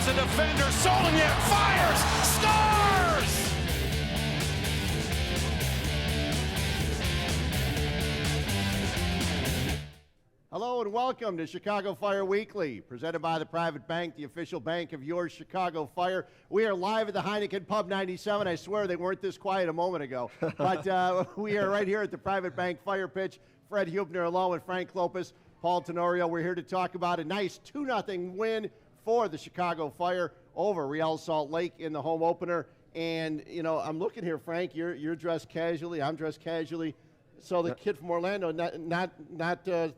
There's a defender. Soloniak fires. Scores! Hello and welcome to Chicago Fire Weekly, presented by the Private Bank, the official bank of your Chicago Fire. We are live at the Heineken Pub 97. I swear they weren't this quiet a moment ago. But we are right here at the Private Bank Fire Pitch. Fred Hubner along with Frank Lopez, Paul Tenorio. We're here to talk about a nice 2-0 win for the Chicago Fire over Real Salt Lake in the home opener. And, you know, I'm looking here, Frank, you're dressed casually, I'm dressed casually. So the kid from Orlando not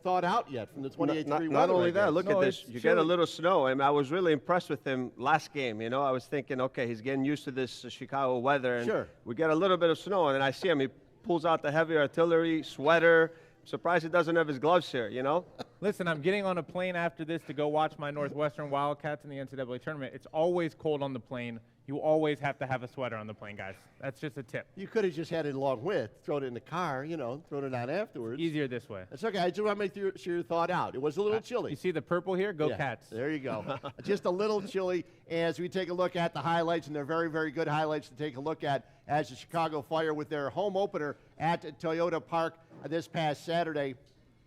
thawed out yet from the 28-degree weather. Not only that, look at this. You chilly. get a little snow. I was really impressed with him last game. You know, I was thinking, okay, he's getting used to this Chicago weather. And Sure. we get a little bit of snow, and then I see him. He pulls out the heavy artillery sweater. Surprised he doesn't have his gloves here, you know? Listen, I'm getting on a plane after this to go watch my Northwestern Wildcats in the NCAA tournament. It's always cold on the plane. You always have to have a sweater on the plane, guys. That's just a tip. You could have just had it along with, thrown it in the car, you know, thrown it on afterwards. Easier this way. That's okay. I just want to make sure you thawed out. It was a little chilly. You see the purple here? Go Yeah, Cats. There you go. Just a little chilly as we take a look at the highlights, and they're very, very good highlights to take a look at as the Chicago Fire with their home opener at Toyota Park this past Saturday.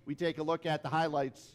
We take a look at the highlights.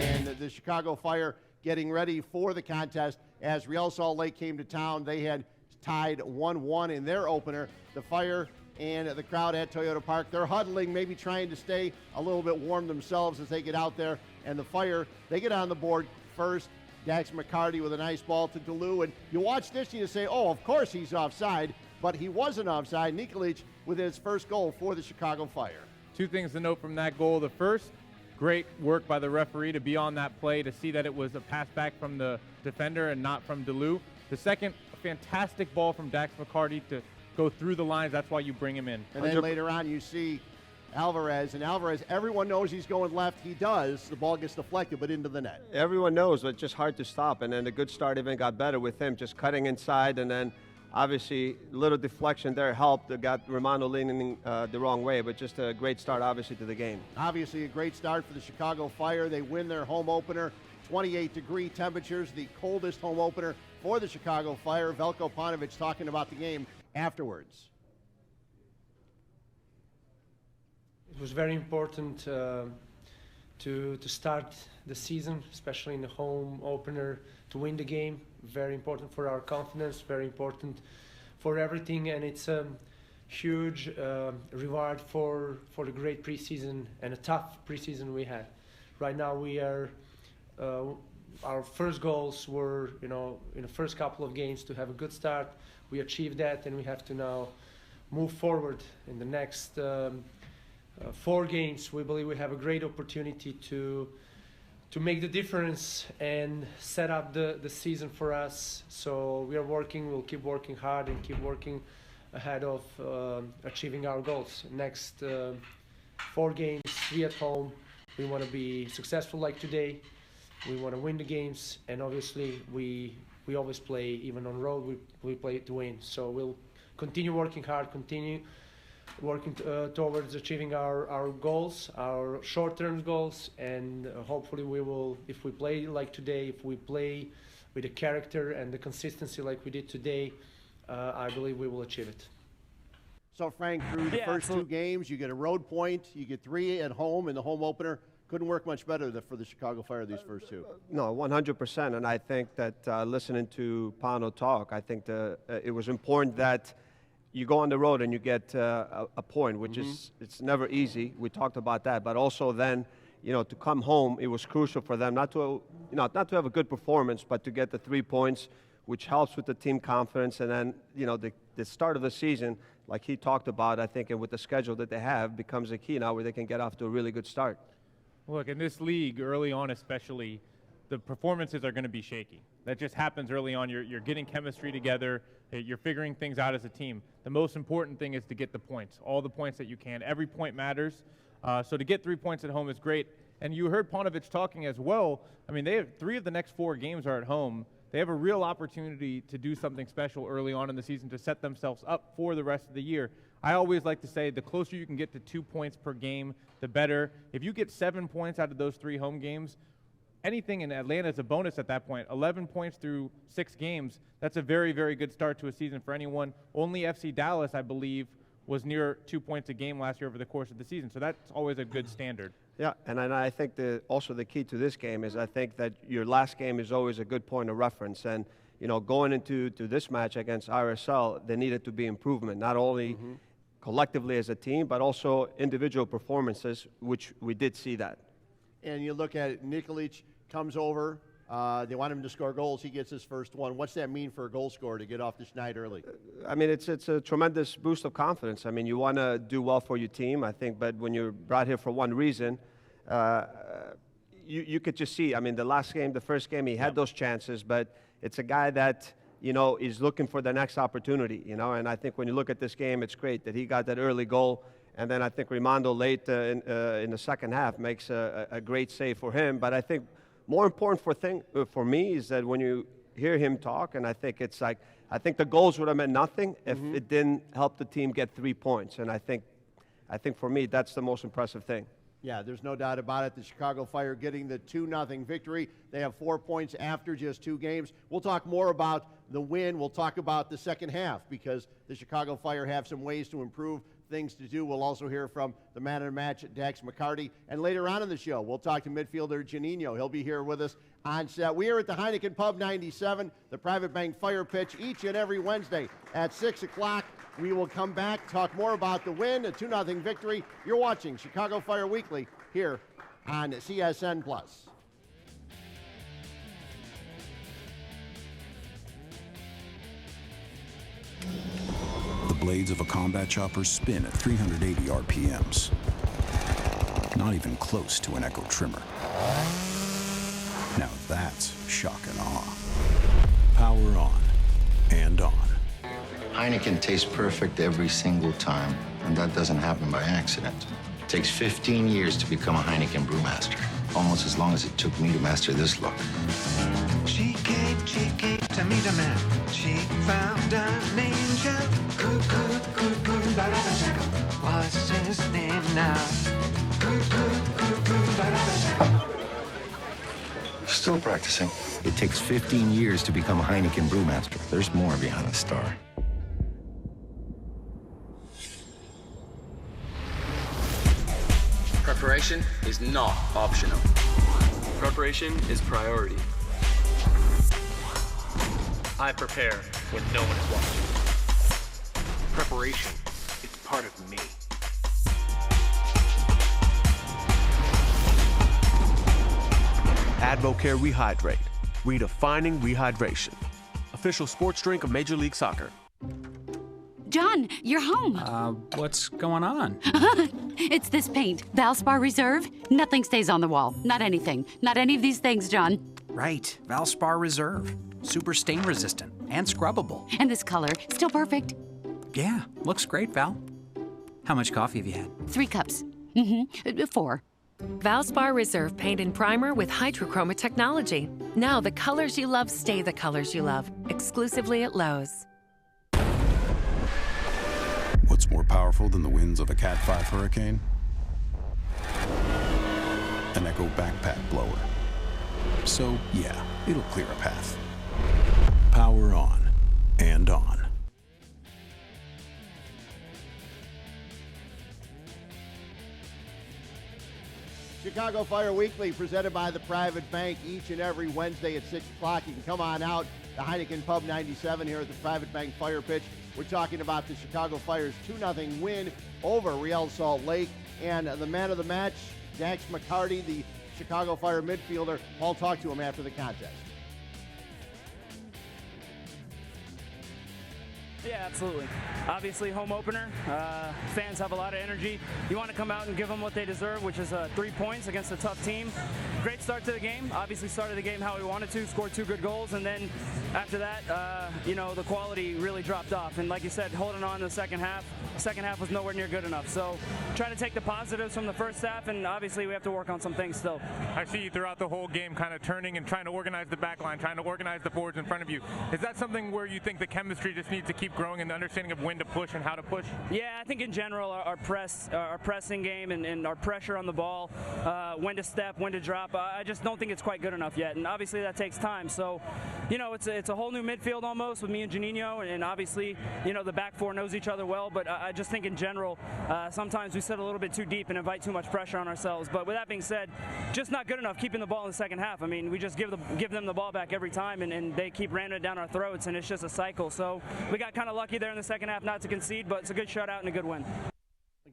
And the Chicago Fire getting ready for the contest as Real Salt Lake came to town. They had tied 1-1 in their opener. The Fire and the crowd at Toyota Park, they're huddling, maybe trying to stay a little bit warm themselves as they get out there. And the Fire, they get on the board first. Dax McCarty with a nice ball to DeLue. And you watch this and you say, oh, of course he's offside. But he wasn't offside. Nikolic with his first goal for the Chicago Fire. Two things to note from that goal. The first, great work by the referee to be on that play, to see that it was a pass back from the defender and not from DeLue. The second, a fantastic ball from Dax McCarty to go through the lines. That's why you bring him in. And then later on you see Alvarez. And Alvarez, everyone knows he's going left. He does. The ball gets deflected, but into the net. Everyone knows, but it's just hard to stop. And then the good start even got better with him, just cutting inside, and then obviously, a little deflection there helped. They got Romano leaning the wrong way, but just a great start, obviously, to the game. Obviously, a great start for the Chicago Fire. They win their home opener. 28-degree temperatures, the coldest home opener for the Chicago Fire. Veljko Paunovic talking about the game afterwards. It was very important to start the season, especially in the home opener, to win the game. Very important for our confidence, very important for everything, and it's a huge reward for the great preseason and a tough preseason we had. Right now we are, our first goals were, you know, in the first couple of games to have a good start. We achieved that, and we have to now move forward in the next 4 games. We believe we have a great opportunity to make the difference and set up the season for us. So we are working, we'll keep working hard and keep working ahead of achieving our goals. Next 4 games, 3 at home. We want to be successful like today. We want to win the games, and obviously we always play, even on road, we play to win. So we'll continue working hard, continue working towards achieving our goals, our short-term goals, and hopefully we will, if we play like today, if we play with the character and the consistency like we did today, I believe we will achieve it. So, Frank, through the first 2 games, you get a road point, you get 3 at home in the home opener. Couldn't work much better for the Chicago Fire these first 2. No, 100%. And I think that listening to Pano talk, I think it was important that you go on the road and you get a point, which is, it's never easy. We talked about that, but also then, you know, to come home, it was crucial for them not to have a good performance, but to get the 3 points, which helps with the team confidence. And then, you know, the start of the season, like he talked about, I think, and with the schedule that they have, becomes a key now where they can get off to a really good start. Look, in this league, early on especially, the performances are going to be shaky. That just happens early on. You're getting chemistry together. You're figuring things out as a team. The most important thing is to get the points, all the points that you can. Every point matters. So to get 3 points at home is great. And you heard Paunovic talking as well. I mean, they have 3 of the next 4 games are at home. They have a real opportunity to do something special early on in the season to set themselves up for the rest of the year. I always like to say the closer you can get to 2 points per game, the better. If you get 7 points out of those 3 home games, anything in Atlanta is a bonus at that point. 11 points through 6 games. That's a very, very good start to a season for anyone. Only FC Dallas, I believe, was near 2 points a game last year over the course of the season. So that's always a good standard. Yeah, and I think also the key to this game is I think that your last game is always a good point of reference. And, you know, going into this match against RSL, there needed to be improvement, not only collectively as a team, but also individual performances, which we did see that. And you look at it, Nikolic comes over. They want him to score goals. He gets his first one. What's that mean for a goal scorer to get off the schneid early? I mean, it's a tremendous boost of confidence. I mean, you want to do well for your team, I think, but when you're brought here for one reason, you could just see. I mean, the last game, the first game, he had those chances, but it's a guy that, you know, is looking for the next opportunity, you know, and I think when you look at this game, it's great that he got that early goal. And then I think Rimando late in the second half makes a great save for him. But I think more important for me is that when you hear him talk, and I think it's like, I think the goals would have meant nothing if it didn't help the team get 3 points. And I think for me, that's the most impressive thing. Yeah, there's no doubt about it. The Chicago Fire getting the 2-0 victory. They have 4 points after just 2 games. We'll talk more about the win. We'll talk about the second half because the Chicago Fire have some ways to improve, things to do. We'll also hear from the man of the match, Dax McCarty. And later on in the show, we'll talk to midfielder Janino. He'll be here with us on set. We are at the Heineken Pub 97, the Private Bank Fire Pitch, each and every Wednesday at 6 o'clock. We will come back, talk more about the win, a 2-0 victory. You're watching Chicago Fire Weekly here on CSN+. The blades of a combat chopper spin at 380 RPMs. Not even close to an Echo trimmer. Now that's shock and awe. Power on and on. Heineken tastes perfect every single time, and that doesn't happen by accident. It takes 15 years to become a Heineken brewmaster, almost as long as it took me to master this look. She came to meet a man. She found an angel. Good, ba-da-ba-shaka. What's his name now? Good, ba-da-ba-shaka. Still practicing. It takes 15 years to become a Heineken brewmaster. There's more behind the star. Preparation is not optional. Preparation is priority. I prepare when no one is watching. Preparation is part of me. Advocare Rehydrate, redefining rehydration. Official sports drink of Major League Soccer. John, you're home. What's going on? It's this paint, Valspar Reserve. Nothing stays on the wall. Not anything. Not any of these things, John. Right, Valspar Reserve. Super stain resistant and scrubbable. And this color, still perfect. Yeah, looks great, Val. How much coffee have you had? 3 cups. 4. Valspar Reserve Paint and Primer with hydrochroma technology. Now the colors you love stay the colors you love. Exclusively at Lowe's. What's more powerful than the winds of a Cat 5 hurricane? An Echo backpack blower. So, yeah, it'll clear a path. Power on and on. Chicago Fire Weekly, presented by the Private Bank, each and every Wednesday at 6 o'clock. You can come on out, the Heineken Pub 97 here at the Private Bank Fire Pitch. We're talking about the Chicago Fire's 2-0 win over Real Salt Lake. And the man of the match, Dax McCarty, the Chicago Fire midfielder. I'll talk to him after the contest. Yeah, absolutely. Obviously, home opener. Fans have a lot of energy. You want to come out and give them what they deserve, which is 3 points against a tough team. Great start to the game. Obviously, started the game how we wanted to, scored 2 good goals, and then after that, the quality really dropped off. And like you said, holding on in the second half. Second half was nowhere near good enough. So try to take the positives from the first half, and obviously we have to work on some things still. I see you throughout the whole game kind of turning and trying to organize the back line, trying to organize the forwards in front of you. Is that something where you think the chemistry just needs to keep keep growing in the understanding of when to push and how to push? Yeah, I think in general our pressing game and our pressure on the ball, when to step, when to drop, I just don't think it's quite good enough yet. And obviously that takes time. So, it's a whole new midfield almost with me and Juninho, and obviously, the back four knows each other well. But I just think in general, sometimes we sit a little bit too deep and invite too much pressure on ourselves. But with that being said, just not good enough keeping the ball in the second half. I mean, we just give them the ball back every time, and they keep ramming it down our throats, and it's just a cycle. So we got kind of lucky there in the second half not to concede, but it's a good shutout and a good win.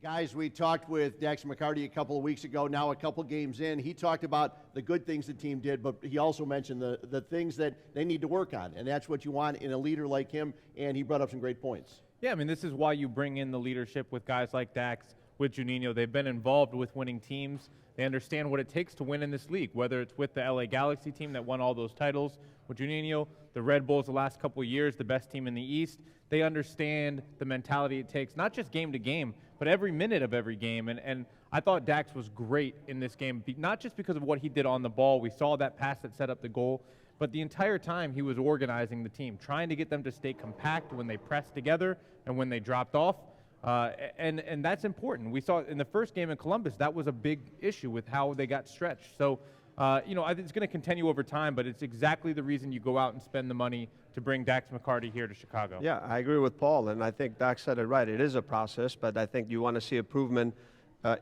Guys, we talked with Dax McCarty a couple of weeks ago. Now a couple games in, he talked about the good things the team did, but he also mentioned the things that they need to work on, and that's what you want in a leader like him, and he brought up some great points. Yeah, I mean, this is why you bring in the leadership with guys like Dax, with Juninho. They've been involved with winning teams. They understand what it takes to win in this league, whether it's with the LA Galaxy team that won all those titles with Juninho, the Red Bulls the last couple of years, the best team in the East. They understand the mentality it takes, not just game to game, but every minute of every game. And I thought Dax was great in this game, not just because of what he did on the ball. We saw that pass that set up the goal, but the entire time he was organizing the team, trying to get them to stay compact when they pressed together and when they dropped off. And that's important. We saw in the first game in Columbus, that was a big issue with how they got stretched. So, I think it's going to continue over time, but it's exactly the reason you go out and spend the money to bring Dax McCarty here to Chicago. Yeah, I agree with Paul, and I think Dax said it right. It is a process, but I think you want to see improvement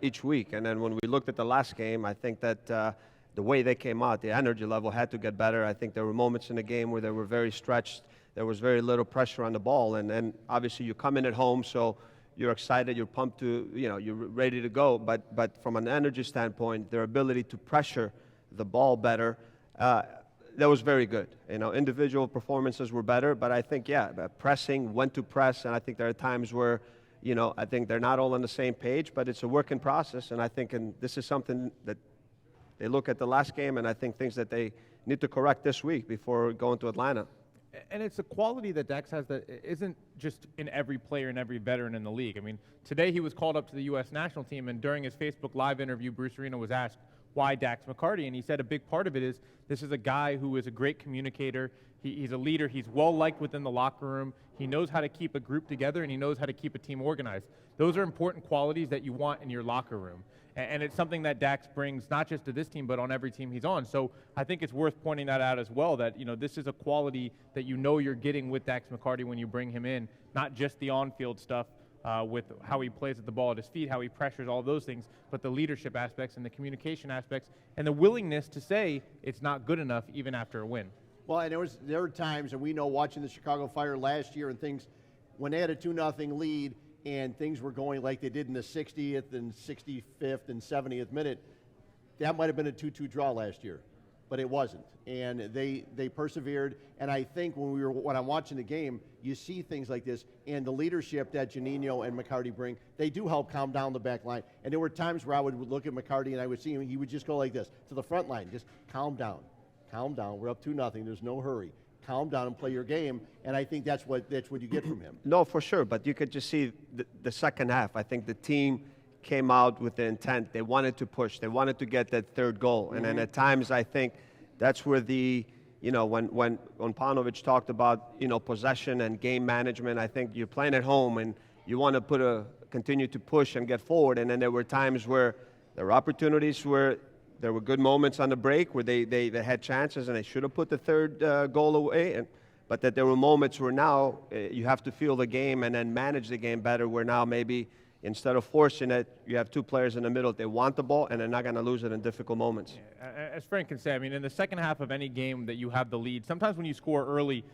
each week. And then when we looked at the last game, I think that the way they came out, the energy level had to get better. I think there were moments in the game where they were very stretched. There was very little pressure on the ball, and obviously you come in at home, so you're excited, you're pumped to, you're ready to go. But from an energy standpoint, their ability to pressure the ball better, that was very good. Individual performances were better, but I think, pressing, when to press, and I think there are times where, I think they're not all on the same page, but it's a work in process, and I think this is something that they look at the last game, and I think things that they need to correct this week before going to Atlanta. And it's a quality that Dax has that isn't just in every player and every veteran in the league. I mean, today he was called up to the U.S. national team, and during his Facebook Live interview, Bruce Arena was asked, why Dax McCarty? And he said a big part of it is this is a guy who is a great communicator. He's a leader. He's well-liked within the locker room. He knows how to keep a group together, and he knows how to keep a team organized. Those are important qualities that you want in your locker room. And it's something that Dax brings not just to this team, but on every team he's on. So I think it's worth pointing that out as well, that this is a quality that you're getting with Dax McCarty when you bring him in, not just the on-field stuff, with how he plays at the ball at his feet, how he pressures, all those things, but the leadership aspects and the communication aspects and the willingness to say it's not good enough even after a win. Well, and there were times, and we know watching the Chicago Fire last year and things, when they had a 2-0 lead and things were going like they did in the 60th and 65th and 70th minute, that might have been a 2-2 draw last year, but it wasn't. And they persevered, and I think when I'm watching the game, you see things like this, and the leadership that Juninho and McCarty bring, they do help calm down the back line. And there were times where I would look at McCarty and I would see him, he would just go like this, to the front line, just calm down, we're up 2-0, there's no hurry. Calm down and play your game, and I think that's what you get from him. No, for sure, but you could just see the second half. I think the team came out with the intent. They wanted to push. They wanted to get that third goal, and then at times I think that's where when Paunovic talked about possession and game management, I think you're playing at home and you want to continue to push and get forward, and then there were times where there were opportunities where there were good moments on the break where they had chances and they should have put the third goal away. But that there were moments where now you have to feel the game and then manage the game better, where now maybe instead of forcing it, you have two players in the middle. They want the ball and they're not going to lose it in difficult moments. Yeah, as Frank can say, I mean, in the second half of any game that you have the lead, sometimes when you score early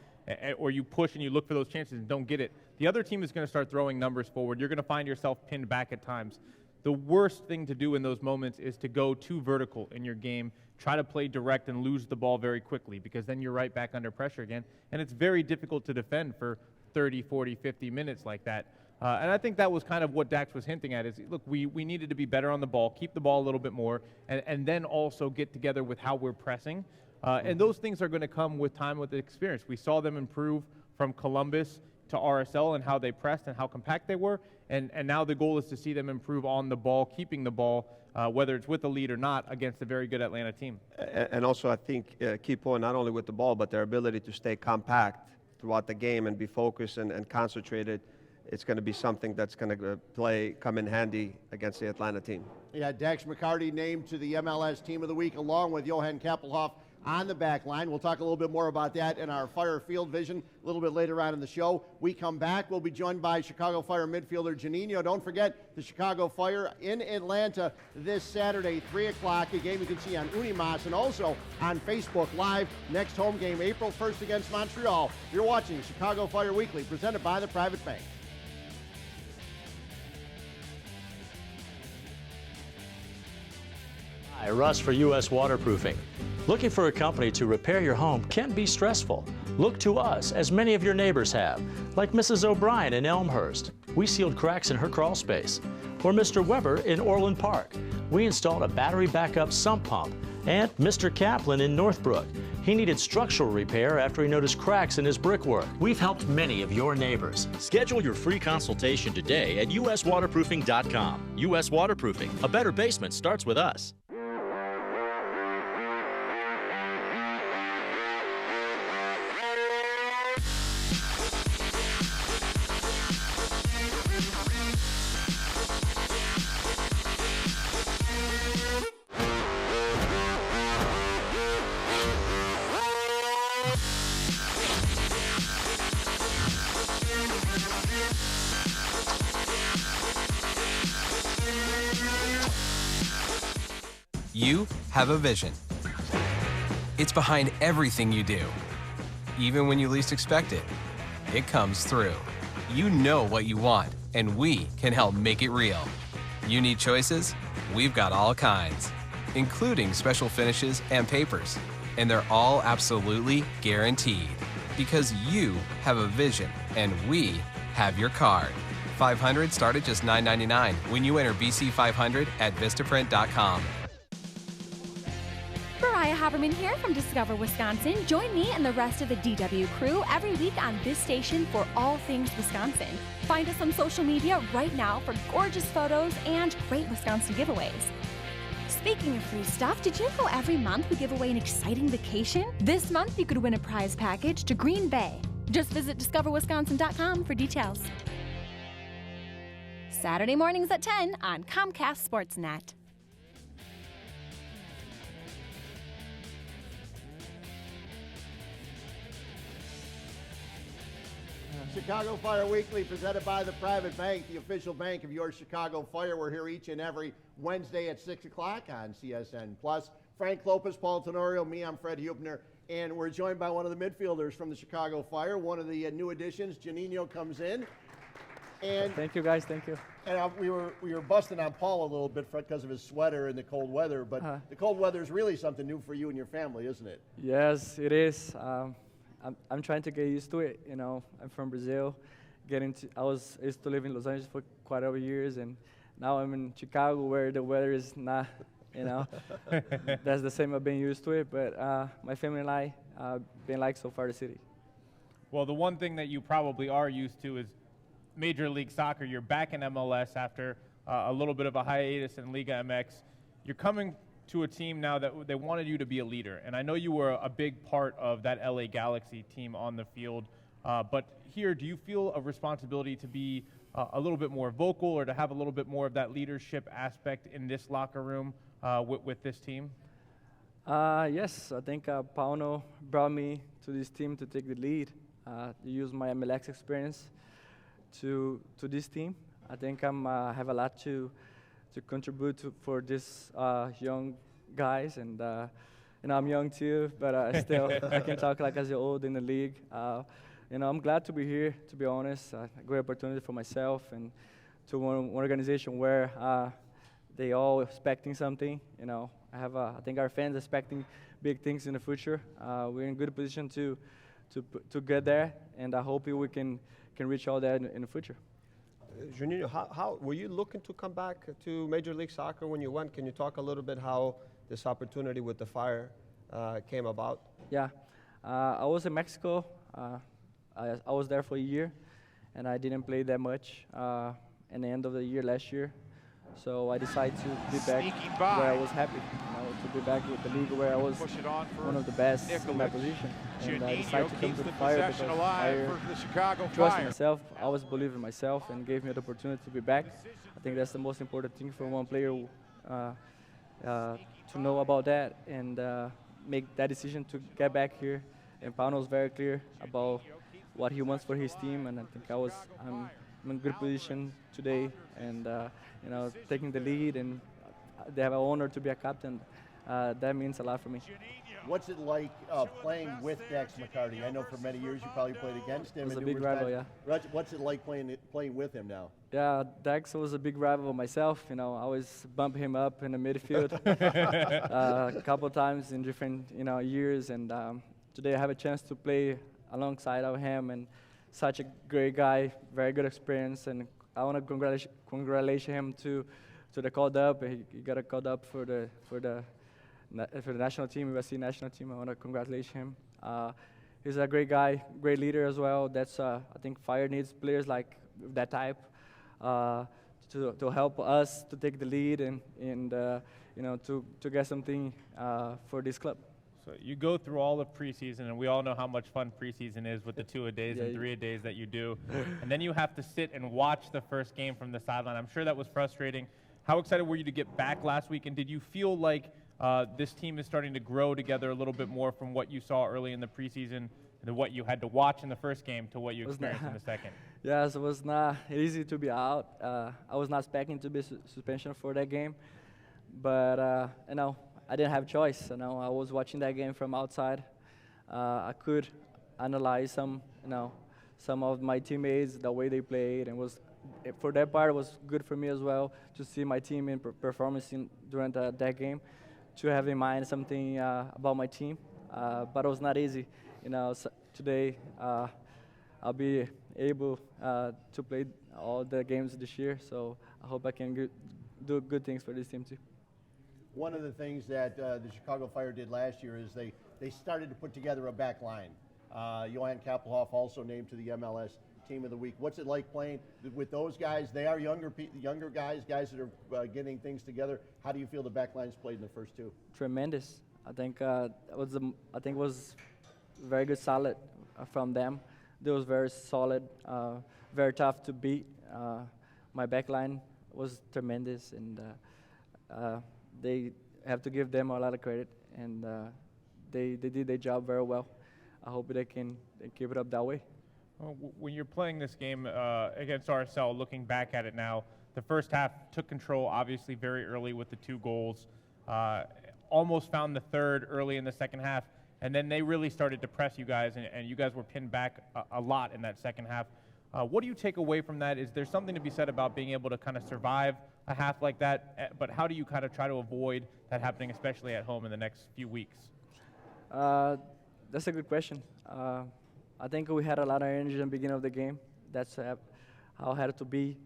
or you push and you look for those chances and don't get it, the other team is going to start throwing numbers forward. You're going to find yourself pinned back at times. The worst thing to do in those moments is to go too vertical in your game, try to play direct and lose the ball very quickly, because then you're right back under pressure again. And it's very difficult to defend for 30, 40, 50 minutes like that. And I think that was kind of what Dax was hinting at is, look, we needed to be better on the ball, keep the ball a little bit more, and then also get together with how we're pressing. And those things are going to come with time, with the experience. We saw them improve from Columbus to RSL and how they pressed and how compact they were. And now the goal is to see them improve on the ball, keeping the ball, whether it's with the lead or not, against a very good Atlanta team. And also, I think, key point, not only with the ball, but their ability to stay compact throughout the game and be focused and concentrated, it's going to be something that's going to come in handy against the Atlanta team. Yeah, Dax McCarty named to the MLS Team of the Week along with Johan Kappelhoff on the back line. We'll talk a little bit more about that in our Fire Field Vision a little bit later on in the show. We come back, we'll be joined by Chicago Fire midfielder Juninho. Don't forget the Chicago Fire in Atlanta this Saturday, 3 o'clock, a game you can see on Unimas and also on Facebook Live. Next home game, April 1st against Montreal. You're watching Chicago Fire Weekly, presented by the Private Bank. Hi, Russ for U.S. Waterproofing. Looking for a company to repair your home can be stressful. Look to us, as many of your neighbors have, like Mrs. O'Brien in Elmhurst. We sealed cracks in her crawl space. Or Mr. Weber in Orland Park. We installed a battery backup sump pump. And Mr. Kaplan in Northbrook. He needed structural repair after he noticed cracks in his brickwork. We've helped many of your neighbors. Schedule your free consultation today at uswaterproofing.com. U.S. Waterproofing. A better basement starts with us. You have a vision. It's behind everything you do. Even when you least expect it, it comes through. You know what you want, and we can help make it real. You need choices? We've got all kinds, including special finishes and papers. And they're all absolutely guaranteed. Because you have a vision, and we have your card. 500 start at just $9.99 when you enter BC500 at Vistaprint.com. Mariah Haberman here from Discover Wisconsin. Join me and the rest of the DW crew every week on this station for all things Wisconsin. Find us on social media right now for gorgeous photos and great Wisconsin giveaways. Speaking of free stuff, did you know every month we give away an exciting vacation? This month you could win a prize package to Green Bay. Just visit discoverwisconsin.com for details. Saturday mornings at 10 on Comcast Sportsnet. Chicago Fire Weekly, presented by the Private Bank, the official bank of your Chicago Fire. We're here each and every Wednesday at 6 o'clock on CSN+. Frank Lopez, Paul Tenorio, me, I'm Fred Hubner, and we're joined by one of the midfielders from the Chicago Fire, one of the new additions. Juninho comes in. And thank you, guys. Thank you. And we were busting on Paul a little bit because of his sweater and the cold weather, but the cold weather is really something new for you and your family, isn't it? Yes, it is. I'm trying to get used to it. You know, I'm from Brazil. I used to live in Los Angeles for quite a few years, and now I'm in Chicago where the weather is not, you know, that's the same. I've been used to it, but my family and I been like so far the city. Well, the one thing that you probably are used to is Major League Soccer. You're back in MLS after a little bit of a hiatus in Liga MX. You're coming to a team now that they wanted you to be a leader. And I know you were a big part of that LA Galaxy team on the field. But here, do you feel a responsibility to be a little bit more vocal or to have a little bit more of that leadership aspect in this locker room with this team? Yes, I think Pauno brought me to this team to take the lead, to use my MLS experience to this team. I think I have a lot to contribute for these young guys, and you know, I'm young too, but still I can talk like as old in the league. You know, I'm glad to be here, to be honest. A great opportunity for myself and to one organization where they all expecting something. You know, I think our fans expecting big things in the future. We're in good position to get there, and I hope we can reach all that in the future. Juninho, how were you looking to come back to Major League Soccer when you went? Can you talk a little bit how this opportunity with the Fire came about? Yeah, I was in Mexico. I was there for a year, and I didn't play that much in the end of the year last year. So I decided to be back where I was happy, you know, to be back with the league where I was one of the best in my position. And I decided to come to the Fire because Fire trusted myself, I always believed in myself, and gave me the opportunity to be back. I think that's the most important thing for one player to know about that and make that decision to get back here. And Pauno was very clear about what he wants for his team, and I think I'm in good position today, and taking the lead, and they have an honor to be a captain. That means a lot for me. What's it like playing with Dax McCarty? I know for many years you probably played against him. It was a big rival, yeah. What's it like playing with him now? Yeah, Dax was a big rival of myself. I always bump him up in the midfield a couple times in different years, and today I have a chance to play alongside of him, and such a great guy, very good experience, and I want to congratulate him to the called up. He got a called up for the national team, USC national team. I want to congratulate him. He's a great guy, great leader as well. That's I think Fire needs players like that type to help us to take the lead and to get something for this club. So you go through all of preseason, and we all know how much fun preseason is with the 2-a-days and 3-a-days that you do. And then you have to sit and watch the first game from the sideline. I'm sure that was frustrating. How excited were you to get back last week, and did you feel like this team is starting to grow together a little bit more from what you saw early in the preseason, and what you had to watch in the first game to what you experienced in the second? Yes, it was not easy to be out. I was not expecting to be suspension for that game, but I didn't have a choice. I was watching that game from outside. I could analyze some of my teammates, the way they played, and for that part it was good for me as well to see my team in performance during that game, to have in mind something about my team. But it was not easy. So today I'll be able to play all the games this year. So I hope I can do good things for this team too. One of the things that the Chicago Fire did last year is they started to put together a back line. Johan Kappelhoff also named to the MLS Team of the Week. What's it like playing with those guys? They are younger guys that are getting things together. How do you feel the back line's played in the first two? Tremendous. I think it was very good, solid from them. They was very solid, very tough to beat. My back line was tremendous, and they have to give them a lot of credit, and they did their job very well. I hope they can keep it up that way. Well, when you're playing this game against RSL, looking back at it now, the first half took control, obviously very early with the 2 goals, almost found the third early in the second half, and then they really started to press you guys, and you guys were pinned back a lot in that second half. What do you take away from that? Is there something to be said about being able to kind of survive a half like that, but how do you kind of try to avoid that happening, especially at home in the next few weeks? That's a good question. I think we had a lot of energy in the beginning of the game. That's how it had to be,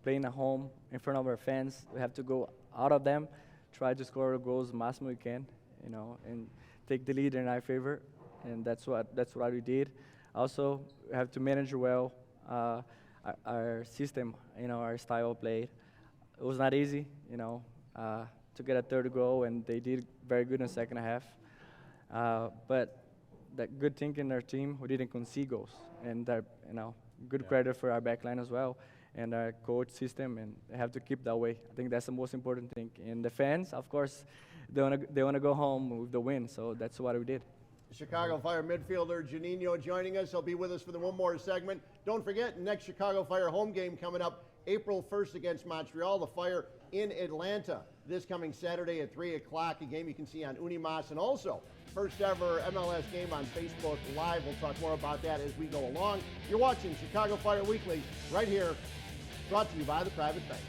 playing at home in front of our fans. We have to go out of them, try to score goals maximum we can, and take the lead in our favor. And that's what we did. Also, we have to manage well our system, our style of play. It was not easy, to get a third goal, and they did very good in the second half. But the good thing in our team, we didn't concede goals, and that, good credit for our back line as well, and our coach system, and they have to keep that way. I think that's the most important thing. And the fans, of course, they wanna go home with the win, so that's what we did. Chicago Fire midfielder Juninho joining us. He'll be with us for the one more segment. Don't forget, next Chicago Fire home game coming up April 1st against Montreal. The Fire in Atlanta this coming Saturday at 3 o'clock, a game you can see on Unimas, and also first ever MLS game on Facebook Live. We'll talk more about that as we go along. You're watching Chicago Fire Weekly right here, brought to you by the Private Bank.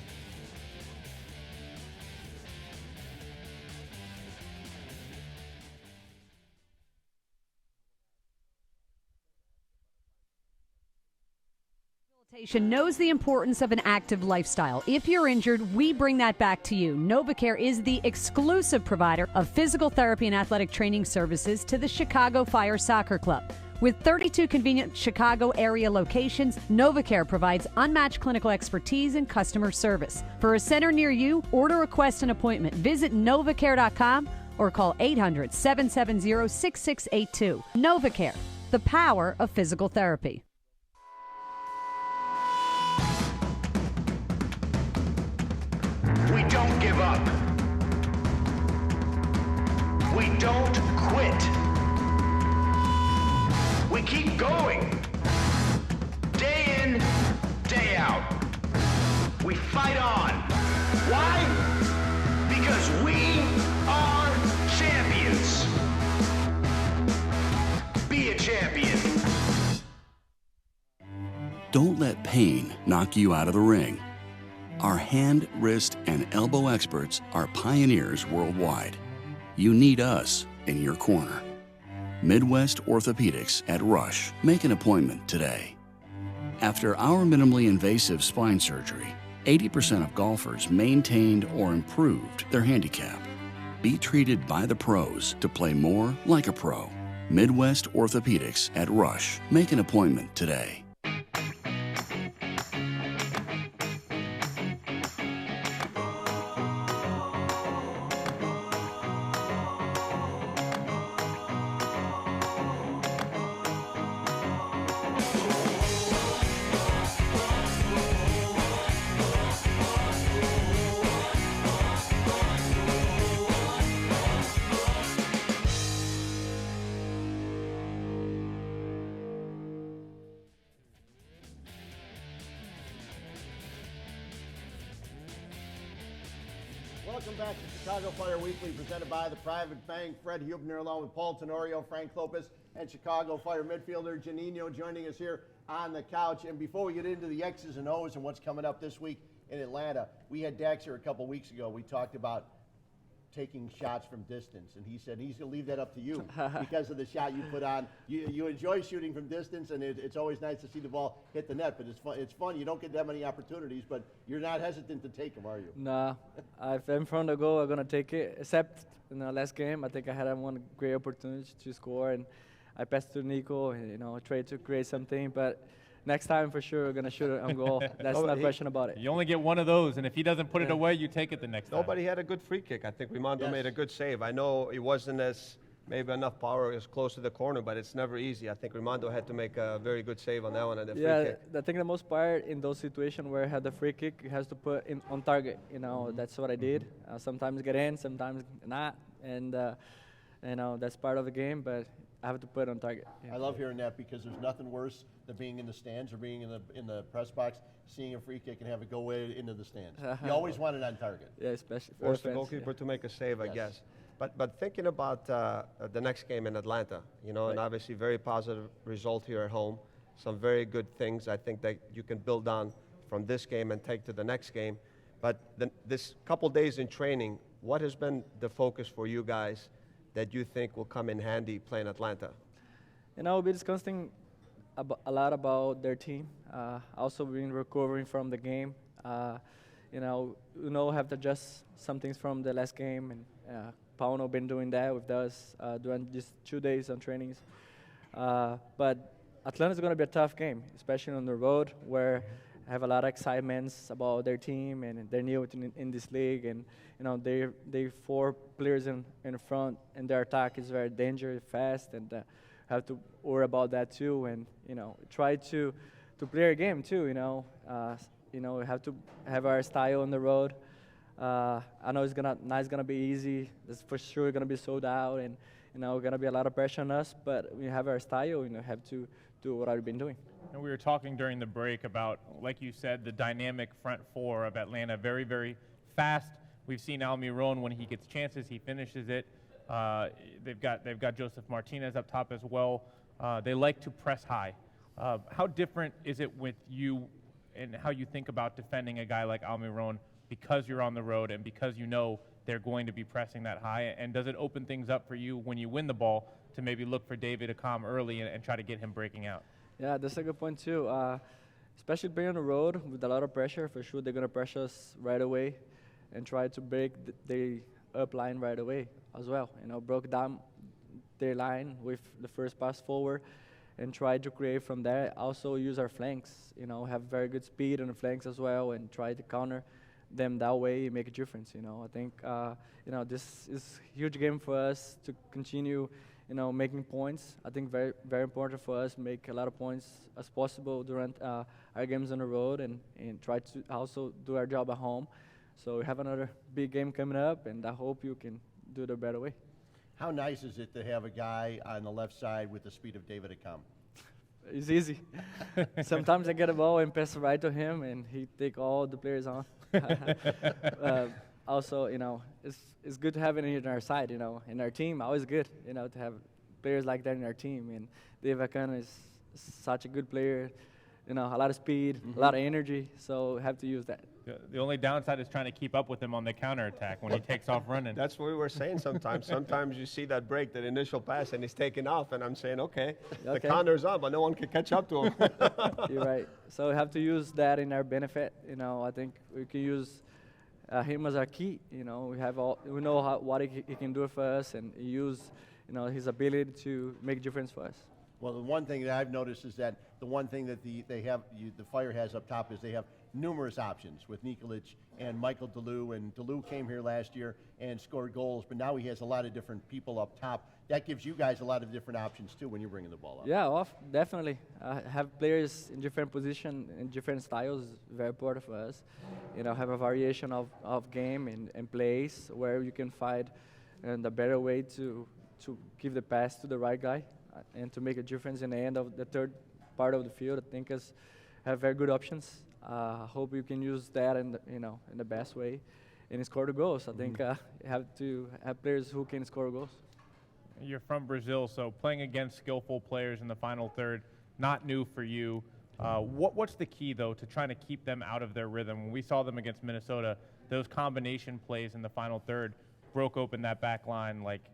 Knows the importance of an active lifestyle. If you're injured, we bring that back to you. NovaCare is the exclusive provider of physical therapy and athletic training services to the Chicago Fire Soccer Club. With 32 convenient Chicago area locations, NovaCare provides unmatched clinical expertise and customer service. For a center near you, or to request an appointment, visit novacare.com or call 800-770-6682. NovaCare, the power of physical therapy. We don't give up. We don't quit. We keep going. Day in, day out. We fight on. Why? Because we are champions. Be a champion. Don't let pain knock you out of the ring. Our hand, wrist, and elbow experts are pioneers worldwide. You need us in your corner. Midwest Orthopedics at Rush. Make an appointment today. After our minimally invasive spine surgery, 80% of golfers maintained or improved their handicap. Be treated by the pros to play more like a pro. Midwest Orthopedics at Rush. Make an appointment today. Welcome back to Chicago Fire Weekly, presented by the Private Bank. Fred Hubner along with Paul Tenorio, Frank Lopez, and Chicago Fire midfielder Janino joining us here on the couch. And before we get into the X's and O's and what's coming up this week in Atlanta, we had Dax here a couple weeks ago. We talked about taking shots from distance, and he said he's going to leave that up to you because of the shot you put on. You enjoy shooting from distance, and it's always nice to see the ball hit the net, but it's fun. You don't get that many opportunities, but you're not hesitant to take them, are you? Nah, if I'm from the goal, I'm going to take it, except in the last game. I think I had one great opportunity to score, and I passed to Nico, and tried to create something, but next time, for sure, we're going to shoot it on goal. That's no question about it. You only get one of those, and if he doesn't put it away, you take it the next time. Nobody had a good free kick. I think Rimondo made a good save. I know it wasn't as maybe enough power as close to the corner, but it's never easy. I think Rimondo had to make a very good save on that one at the free kick. I think the most part in those situations where I had the free kick, you have to put in on target. That's what I did. Sometimes get in, sometimes not, and that's part of the game, but I have to put it on target. Yeah. I love hearing that because there's nothing worse than being in the stands or being in the press box, seeing a free kick and have it go way into the stands. You always want it on target. Yeah, especially force the goalkeeper to make a save, I guess. But thinking about the next game in Atlanta, and obviously very positive result here at home. Some very good things I think that you can build on from this game and take to the next game. But this couple days in training, what has been the focus for you guys that you think will come in handy playing Atlanta? We'll be discussing a lot about their team. Also been recovering from the game. Have to adjust some things from the last game, and Pauno been doing that with us during these 2 days on trainings. But Atlanta's going to be a tough game, especially on the road, where I have a lot of excitements about their team and they're new in this league, and they 4 players in front, and their attack is very dangerous, fast, and have to worry about that too, and try to play our game too. We have to have our style on the road. I know it's not gonna be easy. It's for sure gonna be sold out, and gonna be a lot of pressure on us. But we have our style. Have to do what I've been doing. And we were talking during the break about, like you said, the dynamic front four of Atlanta, very, very fast. We've seen Almiron, when he gets chances, he finishes it. They've got Joseph Martinez up top as well. They like to press high. How different is it with you and how you think about defending a guy like Almiron because you're on the road and because they're going to be pressing that high? And does it open things up for you when you win the ball to maybe look for David Accam early and try to get him breaking out? Yeah, that's a good point too. Especially being on the road with a lot of pressure, for sure they're going to pressure us right away and try to break the up line right away as well. Broke down their line with the first pass forward and try to create from there. Also use our flanks, have very good speed on the flanks as well, and try to counter them that way, make a difference. I think this is a huge game for us to continue, making points. I think very very important for us make a lot of points as possible during our games on the road, and try to also do our job at home. So we have another big game coming up, and I hope you can do it a better way. How nice is it to have a guy on the left side with the speed of David Accam? It's easy. Sometimes I get a ball and pass it right to him, and he take all the players on. Also, it's good to have it in our side, in our team. Always good, to have players like that in our team. And Dave Accam is such a good player, a lot of speed, a lot of energy, so have to use that. The only downside is trying to keep up with him on the counterattack when he takes off running. That's what we were saying sometimes. Sometimes you see that break, that initial pass, and he's taking off, and I'm saying, okay. The counter's up, but no one can catch up to him. You're right. So we have to use that in our benefit. I think we can use him as our key. We know what he can do for us, and use his ability to make a difference for us. Well, the one thing that I've noticed is that the one thing that the Fire has up top is they have numerous options with Nikolic and Michael Delu. And Delu came here last year and scored goals, but now he has a lot of different people up top. That gives you guys a lot of different options too when you're bringing the ball up. Yeah, definitely. Have players in different positions and different styles is very important for us. Have a variation of game and plays where you can find a better way to give the pass to the right guy and to make a difference in the end of the third part of the field. I think us have very good options. Hope you can use that in the best way and score the goals. I think you have to have players who can score goals. You're from Brazil, so playing against skillful players in the final third, not new for you. What's the key, though, to trying to keep them out of their rhythm? When we saw them against Minnesota, those combination plays in the final third broke open that back line like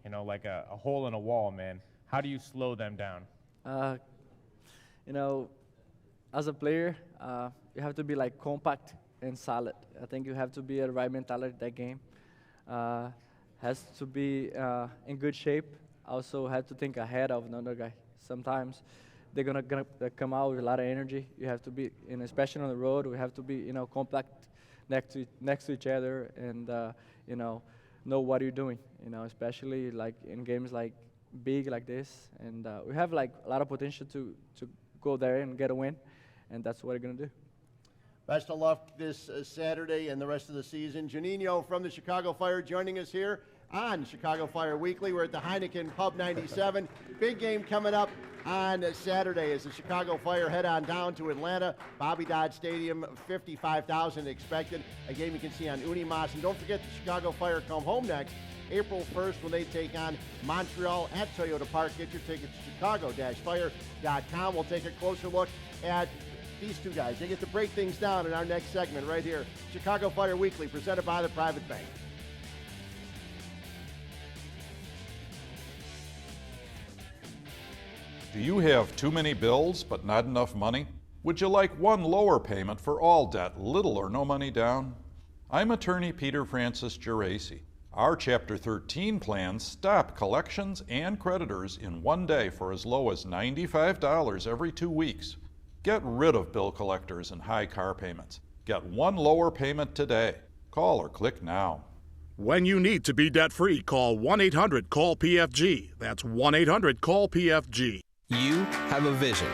a hole in a wall, man. How do you slow them down? As a player, you have to be compact and solid. I think you have to be at the right mentality that game. Has to be in good shape. Also have to think ahead of another guy. Sometimes they're gonna come out with a lot of energy. You have to be, especially on the road, we have to be, compact next to each other, and know what you're doing. Especially in games big like this, and we have a lot of potential to go there and get a win, and that's what we're gonna do. Best of luck this Saturday and the rest of the season. Juninho from the Chicago Fire joining us here on Chicago Fire Weekly. We're at the Heineken Pub 97. Big game coming up on Saturday as the Chicago Fire head on down to Atlanta. Bobby Dodd Stadium, 55,000 expected. A game you can see on Unimas. And don't forget the Chicago Fire come home next, April 1st, when they take on Montreal at Toyota Park. Get your tickets at chicago-fire.com. We'll take a closer look at these two guys. They get to break things down in our next segment right here. Chicago Fire Weekly, presented by the Private Bank. Do you have too many bills but not enough money? Would you like one lower payment for all debt, little or no money down? I'm attorney Peter Francis Geraci. Our Chapter 13 plans stop collections and creditors in one day for as low as $95 every 2 weeks. Get rid of bill collectors and high car payments. Get one lower payment today. Call or click now. When you need to be debt-free, call 1-800-CALL-PFG. That's 1-800-CALL-PFG. You have a vision.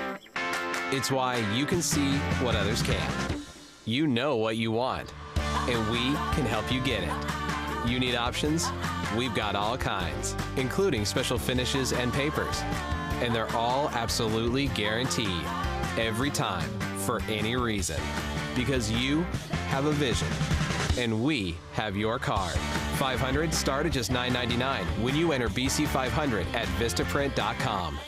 It's why you can see what others can't. You know what you want, and we can help you get it. You need options? We've got all kinds, including special finishes and papers. And they're all absolutely guaranteed, every time, for any reason. Because you have a vision, and we have your card. 500 start at just $9.99 when you enter BC500 at Vistaprint.com.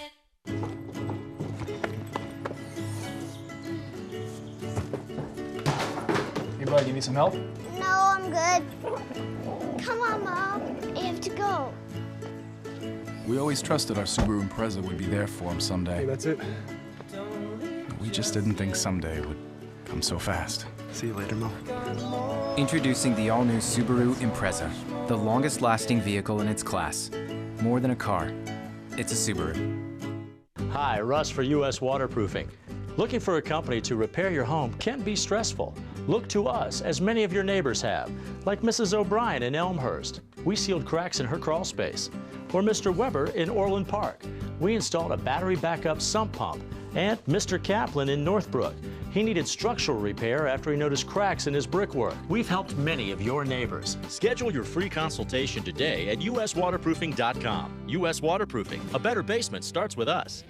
Hey, bud, you need some help? No, I'm good. Come on, Mom. I have to go. We always trusted our Subaru Impreza would be there for him someday. Hey, that's it. We just didn't think someday would come so fast. See you later, Mo. Introducing the all-new Subaru Impreza, the longest-lasting vehicle in its class. More than a car, it's a Subaru. Hi, Russ for U.S. Waterproofing. Looking for a company to repair your home can be stressful. Look to us, as many of your neighbors have, like Mrs. O'Brien in Elmhurst. We sealed cracks in her crawl space. Or Mr. Weber in Orland Park. We installed a battery backup sump pump. And Mr. Kaplan in Northbrook. He needed structural repair after he noticed cracks in his brickwork. We've helped many of your neighbors. Schedule your free consultation today at uswaterproofing.com. US Waterproofing. A better basement starts with us.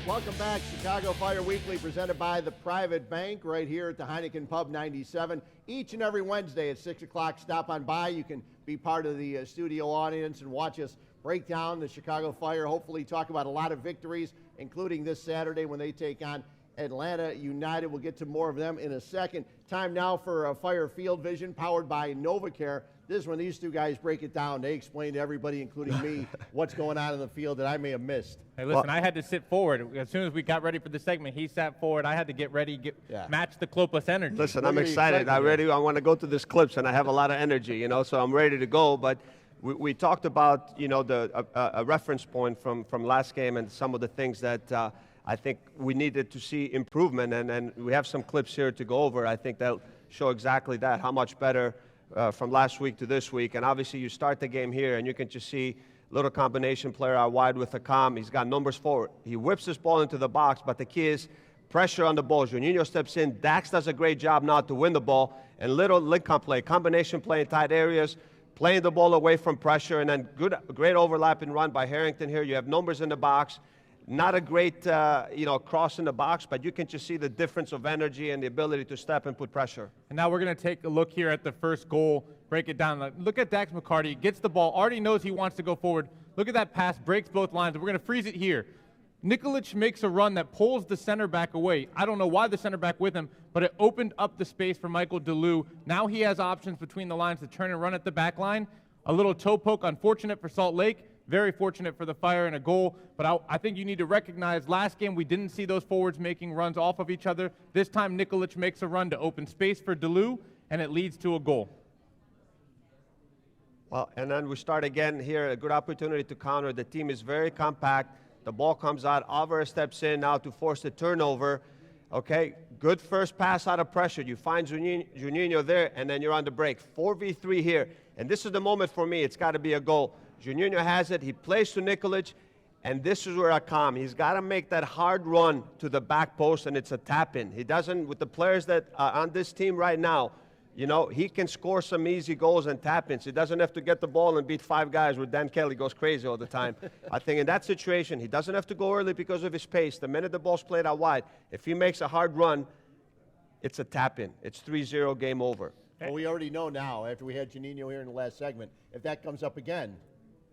Welcome back, Chicago Fire Weekly, presented by the Private Bank, right here at the Heineken Pub 97. Each and every Wednesday at 6 o'clock, stop on by. You can be part of the studio audience and watch us break down the Chicago Fire, hopefully talk about a lot of victories, including this Saturday when they take on Atlanta United. We'll get to more of them in a second. Time now for Fire Field Vision, powered by NovaCare. This is when these two guys break it down. They explain to everybody, including me, what's going on in the field that I may have missed. Hey, listen, I had to sit forward. As soon as we got ready for the segment, he sat forward. I had to get ready, match the Clopus energy. Listen, I'm excited. I want to go to this clips, and I have a lot of energy, so I'm ready to go. But we talked about, a reference point from last game and some of the things that I think we needed to see improvement, and we have some clips here to go over. I think that'll show exactly that, how much better from last week to this week. And obviously you start the game here and you can just see little combination player out wide with a calm. He's got numbers forward. He whips this ball into the box, but the key is pressure on the ball. Juninho steps in. Dax does a great job now to win the ball. And little link-up play, combination play in tight areas, playing the ball away from pressure, and then great overlapping run by Harrington here. You have numbers in the box. Not a great, cross in the box, but you can just see the difference of energy and the ability to step and put pressure. And now we're going to take a look here at the first goal, break it down. Look at Dax McCarty, gets the ball, already knows he wants to go forward. Look at that pass, breaks both lines. We're going to freeze it here. Nikolic makes a run that pulls the center back away. I don't know why the center back with him, but it opened up the space for Michael DeLue. Now he has options between the lines to turn and run at the back line. A little toe poke, unfortunate for Salt Lake. Very fortunate for the Fire and a goal, but I think you need to recognize last game we didn't see those forwards making runs off of each other. This time Nikolic makes a run to open space for DeLue, and it leads to a goal. Well, and then we start again here, a good opportunity to counter. The team is very compact. The ball comes out. Alvarez steps in now to force the turnover. Okay, good first pass out of pressure. You find Juninho there, and then you're on the break. 4v3 here, and this is the moment for me. It's got to be a goal. Juninho has it. He plays to Nikolic, and this is where I come. He's got to make that hard run to the back post, and it's a tap-in. He doesn't, with the players that are on this team right now, he can score some easy goals and tap-ins. He doesn't have to get the ball and beat 5 guys where Dan Kelly goes crazy all the time. I think in that situation, he doesn't have to go early because of his pace. The minute the ball's played out wide, if he makes a hard run, it's a tap-in. It's 3-0, game over. Well, we already know now, after we had Juninho here in the last segment, if that comes up again,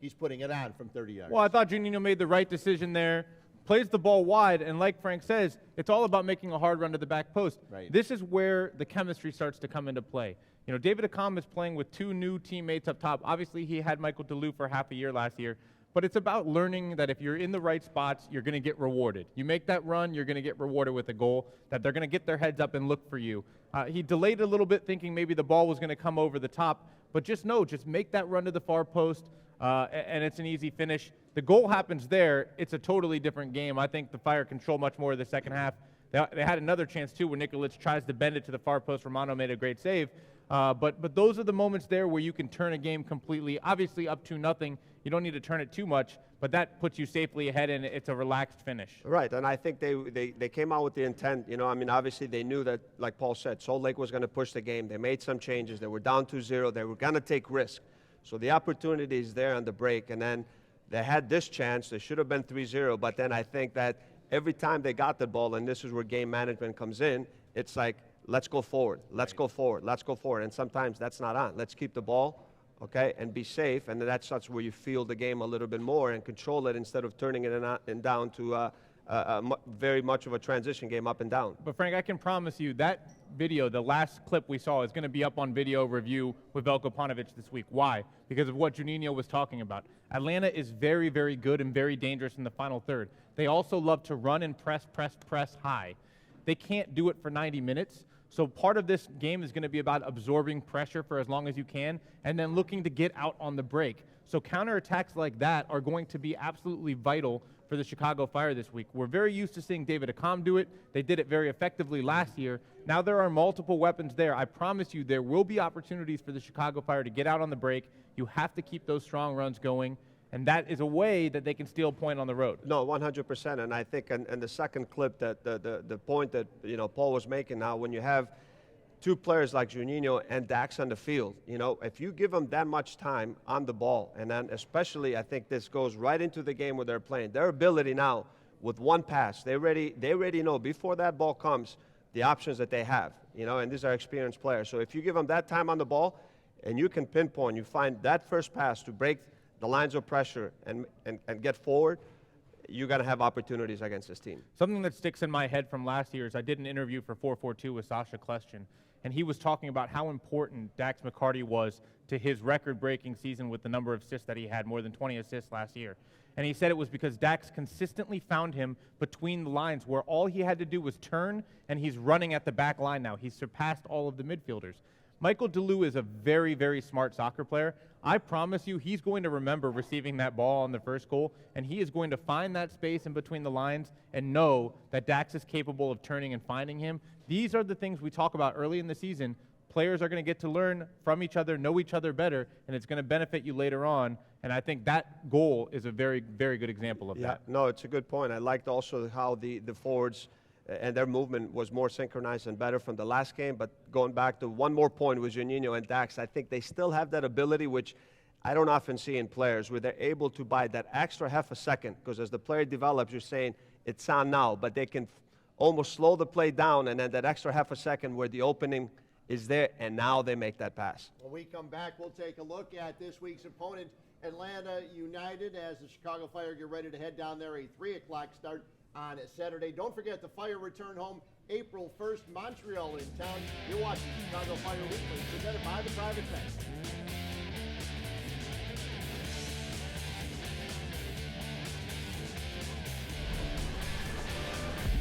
he's putting it on from 30 yards. Well, I thought Juninho made the right decision there. Plays the ball wide, and like Frank says, it's all about making a hard run to the back post. Right. This is where the chemistry starts to come into play. David Accam is playing with 2 new teammates up top. Obviously, he had Michael DeLue for half a year last year, but it's about learning that if you're in the right spots, you're going to get rewarded. You make that run, you're going to get rewarded with a goal, that they're going to get their heads up and look for you. He delayed a little bit, thinking maybe the ball was going to come over the top, but just make that run to the far post, and it's an easy finish. The goal happens there. It's a totally different game. I think the Fire control much more of the second half. They had another chance, too, where Nikolic tries to bend it to the far post. Romano made a great save. But those are the moments there where you can turn a game completely. Obviously, up 2-0. You don't need to turn it too much, but that puts you safely ahead, and it's a relaxed finish. Right, and I think they came out with the intent. Obviously they knew that, like Paul said, Salt Lake was going to push the game. They made some changes. They were down 2-0. They were going to take risk. So the opportunity is there on the break, and then they had this chance. They should have been 3-0, but then I think that every time they got the ball, and this is where game management comes in, it's like, let's go forward, let's go forward, let's go forward. And sometimes that's not on. Let's keep the ball, okay, and be safe, and that's where you feel the game a little bit more and control it instead of turning it in down to very much of a transition game up and down. But Frank, I can promise you that video, the last clip we saw, is going to be up on video review with Veljko Paunovic this week. Why? Because of what Juninho was talking about. Atlanta is very, very good and very dangerous in the final third. They also love to run and press high. They can't do it for 90 minutes. So part of this game is going to be about absorbing pressure for as long as you can and then looking to get out on the break. So counterattacks like that are going to be absolutely vital for the Chicago Fire this week. We're very used to seeing David Accam do it. They did it very effectively last year. Now there are multiple weapons there. I promise you there will be opportunities for the Chicago Fire to get out on the break. You have to keep those strong runs going, and that is a way that they can steal a point on the road. No, 100%. And I think, and the second clip, that the point that Paul was making now, when you have two players like Juninho and Dax on the field, if you give them that much time on the ball, and then especially I think this goes right into the game where they're playing, their ability now with one pass, they already know before that ball comes the options that they have, and these are experienced players. So if you give them that time on the ball and you can pinpoint, you find that first pass to break the lines of pressure and get forward, you're going to have opportunities against this team. Something that sticks in my head from last year is I did an interview for 442 with Sasha Kleshin, and he was talking about how important Dax McCarty was to his record-breaking season with the number of assists that he had, more than 20 assists last year. And he said it was because Dax consistently found him between the lines where all he had to do was turn, and he's running at the back line now. He's surpassed all of the midfielders. Michael DeLue is a very, very smart soccer player. I promise you he's going to remember receiving that ball on the first goal, and he is going to find that space in between the lines and know that Dax is capable of turning and finding him. These are the things we talk about early in the season. Players are going to get to learn from each other, know each other better, and it's going to benefit you later on. And I think that goal is a very, very good example of that. No, it's a good point. I liked also how the forwards and their movement was more synchronized and better from the last game. But going back to one more point with Juninho and Dax, I think they still have that ability, which I don't often see in players, where they're able to buy that extra half a second, because as the player develops, you're saying it's on now, but they can almost slow the play down, and then that extra half a second where the opening is there, and now they make that pass. When we come back, we'll take a look at this week's opponent, Atlanta United, as the Chicago Fire get ready to head down there, a 3 o'clock start on Saturday. Don't forget the Fire return home April 1st, Montreal in town. You're watching Chicago Fire Weekly, presented by the Private Bank.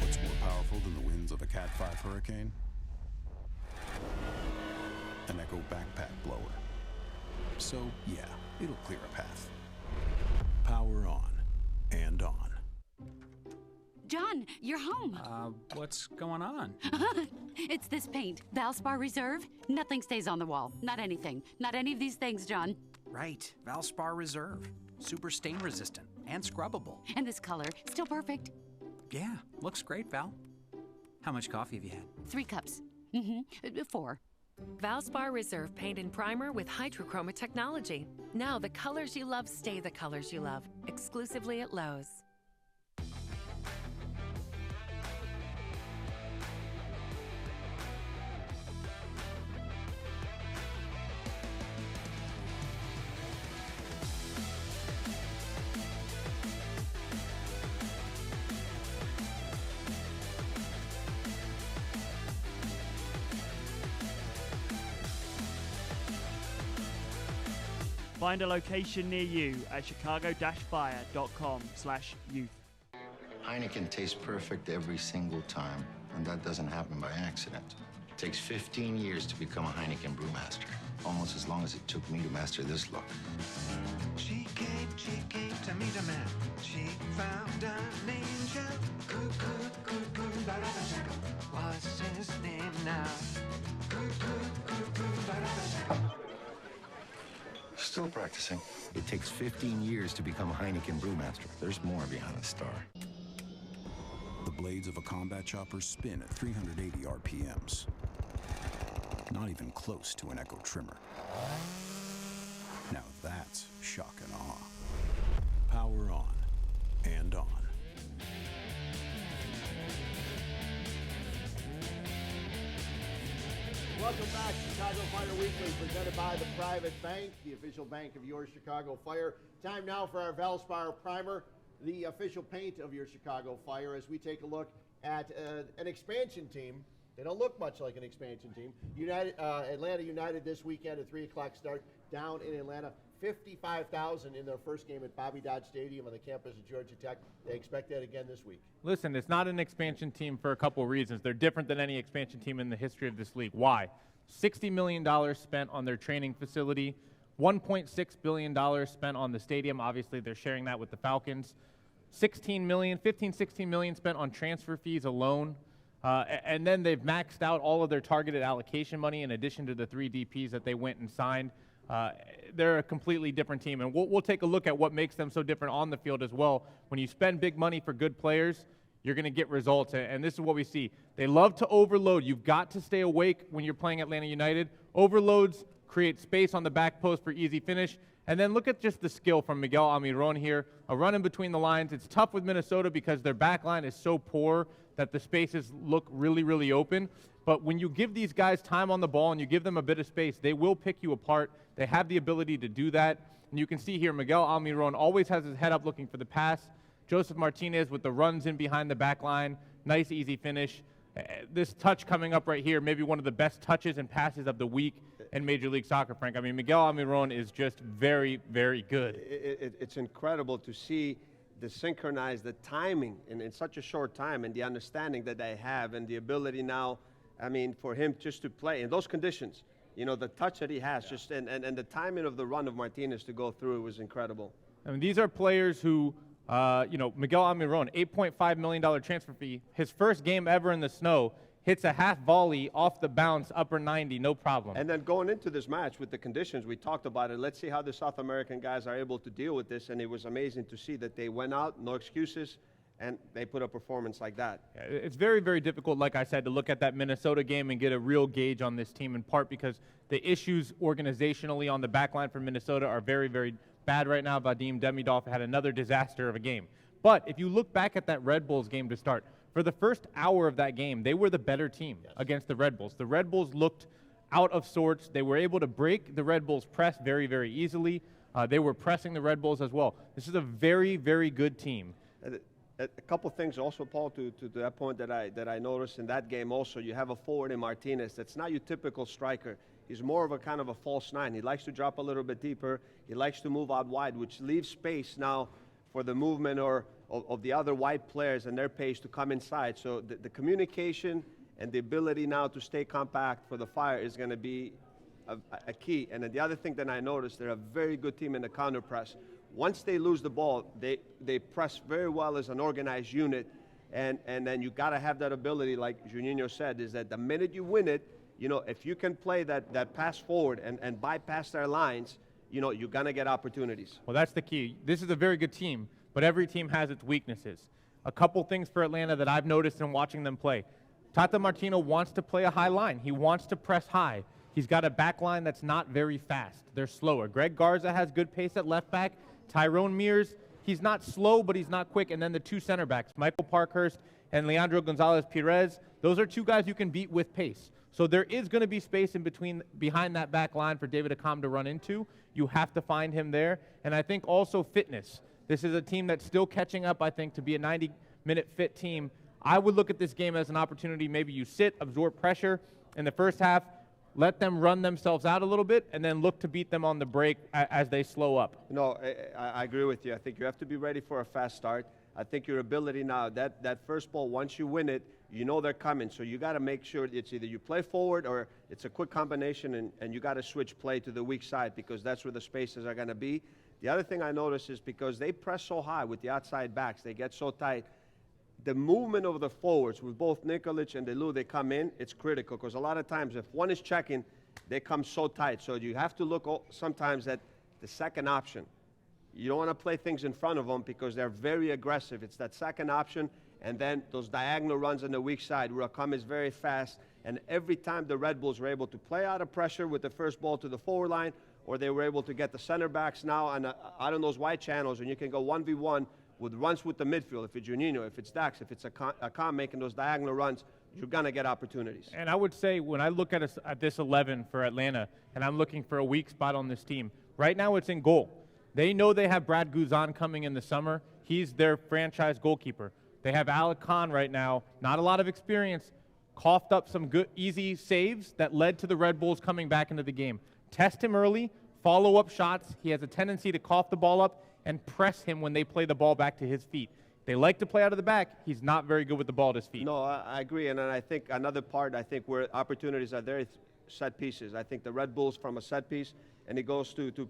What's more powerful than the winds of a Cat 5 hurricane? An Echo backpack blower. So, yeah, it'll clear a path. Power on and on. John, you're home. What's going on? It's this paint, Valspar Reserve. Nothing stays on the wall. Not anything. Not any of these things, John. Right, Valspar Reserve. Super stain resistant and scrubbable. And this color, still perfect. Yeah, looks great, Val. How much coffee have you had? 3 cups. 4. Valspar Reserve Paint and Primer with hydrochroma technology. Now the colors you love stay the colors you love. Exclusively at Lowe's. Find a location near you at chicago-fire.com/youth. Heineken tastes perfect every single time, and that doesn't happen by accident. It takes 15 years to become a Heineken brewmaster, almost as long as it took me to master this look. She came to meet a man. She found an angel. What's his name now? Still practicing. It takes 15 years to become a Heineken brewmaster. There's more behind the star. The blades of a combat chopper spin at 380 RPMs. Not even close to an Echo trimmer. Now that's shock and awe. Power on and on. Welcome back, Chicago Fire Weekly, presented by the Private Bank, the official bank of your Chicago Fire. Time now for our Valspar Primer, the official paint of your Chicago Fire, as we take a look at an expansion team. They don't look much like an expansion team. Atlanta United this weekend, a 3 o'clock start down in Atlanta. 55,000 in their first game at Bobby Dodd Stadium on the campus of Georgia Tech. They expect that again this week. Listen, it's not an expansion team for a couple of reasons. They're different than any expansion team in the history of this league. Why? $60 million spent on their training facility, $1.6 billion spent on the stadium. Obviously, they're sharing that with the Falcons. 15, 16 million spent on transfer fees alone. And then they've maxed out all of their targeted allocation money in addition to the 3 DPs that they went and signed. They're a completely different team, and we'll take a look at what makes them so different on the field as well. When you spend big money for good players, you're going to get results, and this is what we see. They love to overload. You've got to stay awake when you're playing Atlanta United. Overloads create space on the back post for easy finish. And then look at just the skill from Miguel Almiron here. A run in between the lines. It's tough with Minnesota because their back line is so poor that the spaces look really, really open. But when you give these guys time on the ball and you give them a bit of space, they will pick you apart. They have the ability to do that. And you can see here, Miguel Almiron always has his head up looking for the pass. Joseph Martinez with the runs in behind the back line. Nice, easy finish. This touch coming up right here, maybe one of the best touches and passes of the week in Major League Soccer, Frank. I mean, Miguel Almiron is just very, very good. It's incredible to see the synchronize, the timing in such a short time, and the understanding that they have, and the ability now, I mean, for him just to play in those conditions, you know, the touch that he has, just and the timing of the run of Martinez to go through was incredible. I mean, these are players who, you know, Miguel Almiron, $8.5 million transfer fee, his first game ever in the snow, hits a half volley off the bounce, upper 90, no problem. And then going into this match with the conditions, we talked about it. Let's see how the South American guys are able to deal with this. And it was amazing to see that they went out, no excuses, and they put a performance like that. It's very, very difficult, like I said, to look at that Minnesota game and get a real gauge on this team, in part because the issues organizationally on the back line for Minnesota are very, very bad right now. Vadim Demidov had another disaster of a game. But if you look back at that Red Bulls game to start, for the first hour of that game, they were the better team against the Red Bulls. The Red Bulls looked out of sorts. They were able to break the Red Bulls' press very, very easily. They were pressing the Red Bulls as well. This is a very, very good team. A couple things also, Paul, to that point that I noticed in that game also. You have a forward in Martinez that's not your typical striker. He's more of a kind of a false nine. He likes to drop a little bit deeper. He likes to move out wide, which leaves space now for the movement of the other wide players and their pace to come inside. So the communication and the ability now to stay compact for the Fire is going to be a key. And then the other thing that I noticed, they're a very good team in the counter press. Once they lose the ball, they press very well as an organized unit. And then you got to have that ability, like Juninho said, is that the minute you win it, you know, if you can play that pass forward and bypass their lines, you know, you're going to get opportunities. Well, that's the key. This is a very good team, but every team has its weaknesses. A couple things for Atlanta that I've noticed in watching them play. Tata Martino wants to play a high line. He wants to press high. He's got a back line that's not very fast. They're slower. Greg Garza has good pace at left back. Tyrone Mears, he's not slow, but he's not quick. And then the two center backs, Michael Parkhurst and Leandro Gonzalez-Perez, those are two guys you can beat with pace. So there is going to be space in between, behind that back line for David Accam to run into. You have to find him there. And I think also fitness. This is a team that's still catching up, I think, to be a 90-minute fit team. I would look at this game as an opportunity. Maybe you sit, absorb pressure in the first half, let them run themselves out a little bit, and then look to beat them on the break as they slow up. No, I agree with you. I think you have to be ready for a fast start. I think your ability now, that first ball, once you win it, you know they're coming. So you got to make sure it's either you play forward or it's a quick combination, and you got to switch play to the weak side because that's where the spaces are going to be. The other thing I noticed is because they press so high with the outside backs, they get so tight, the movement of the forwards with both Nikolic and Delu, they come in, it's critical because a lot of times if one is checking, they come so tight. So you have to look sometimes at the second option. You don't want to play things in front of them because they're very aggressive. It's that second option, and then those diagonal runs on the weak side where Accam is very fast. And every time the Red Bulls were able to play out of pressure with the first ball to the forward line, or they were able to get the center backs now out on those wide channels, and you can go 1v1 with runs with the midfield. If it's Juninho, if it's Dax, if it's Accam making those diagonal runs, you're going to get opportunities. And I would say when I look at this 11 for Atlanta, and I'm looking for a weak spot on this team, right now it's in goal. They know they have Brad Guzan coming in the summer. He's their franchise goalkeeper. They have Alec Khan right now, not a lot of experience, coughed up some good, easy saves that led to the Red Bulls coming back into the game. Test him early, follow up shots. He has a tendency to cough the ball up and press him when they play the ball back to his feet. They like to play out of the back. He's not very good with the ball at his feet. No, I agree. And I think another part, where opportunities are there is set pieces. I think the Red Bulls from a set piece, and it goes to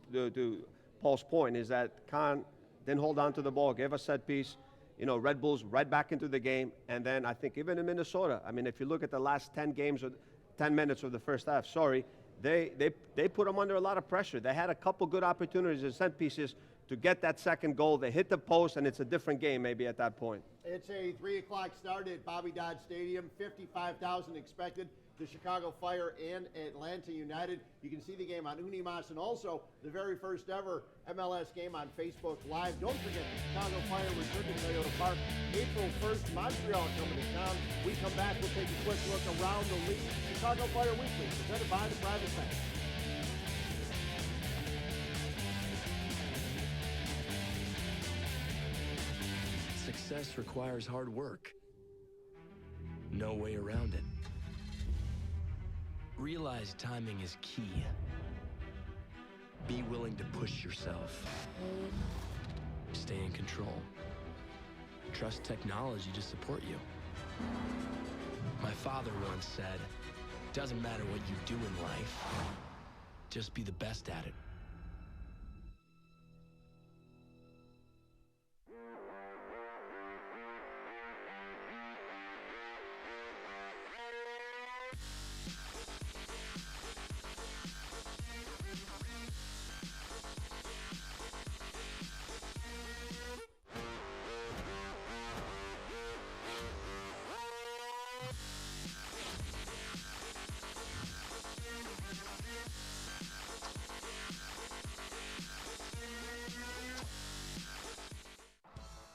Paul's point, is that Khan didn't hold on to the ball, gave a set piece. Red Bulls right back into the game. And then I think even in Minnesota, I mean, if you look at the last 10 games or 10 minutes of the first half, they put them under a lot of pressure. They had a couple good opportunities and set pieces to get that second goal. They hit the post, and it's a different game maybe at that point. It's a 3 o'clock start at Bobby Dodd Stadium. 55,000 expected. The Chicago Fire and Atlanta United. You can see the game on Unimas and also the very first ever MLS game on Facebook Live. Don't forget the Chicago Fire return to Toyota Park April 1st. Montreal coming to town. We come back, we'll take a quick look around the league. Chicago Fire Weekly, presented by the Private Bank. Success requires hard work. No way around it. Realize timing is key. Be willing to push yourself. Stay in control. Trust technology to support you. My father once said, "Doesn't matter what you do in life, just be the best at it."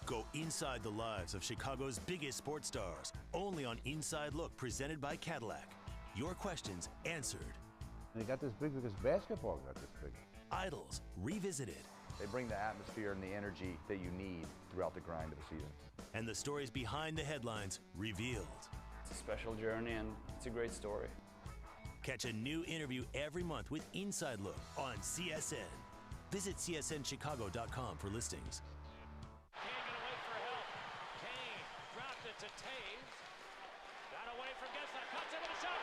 Go inside the lives of Chicago's biggest sports stars, only on Inside Look, presented by Cadillac. Your questions answered. They got this big because basketball got this big. Idols revisited. They bring the atmosphere and the energy that you need throughout the grind of the season. And the stories behind the headlines revealed. It's a special journey and it's a great story. Catch a new interview every month with Inside Look on CSN. Visit csnchicago.com for listings. To Taves. Got away from Gessler. Cuts it with a shot.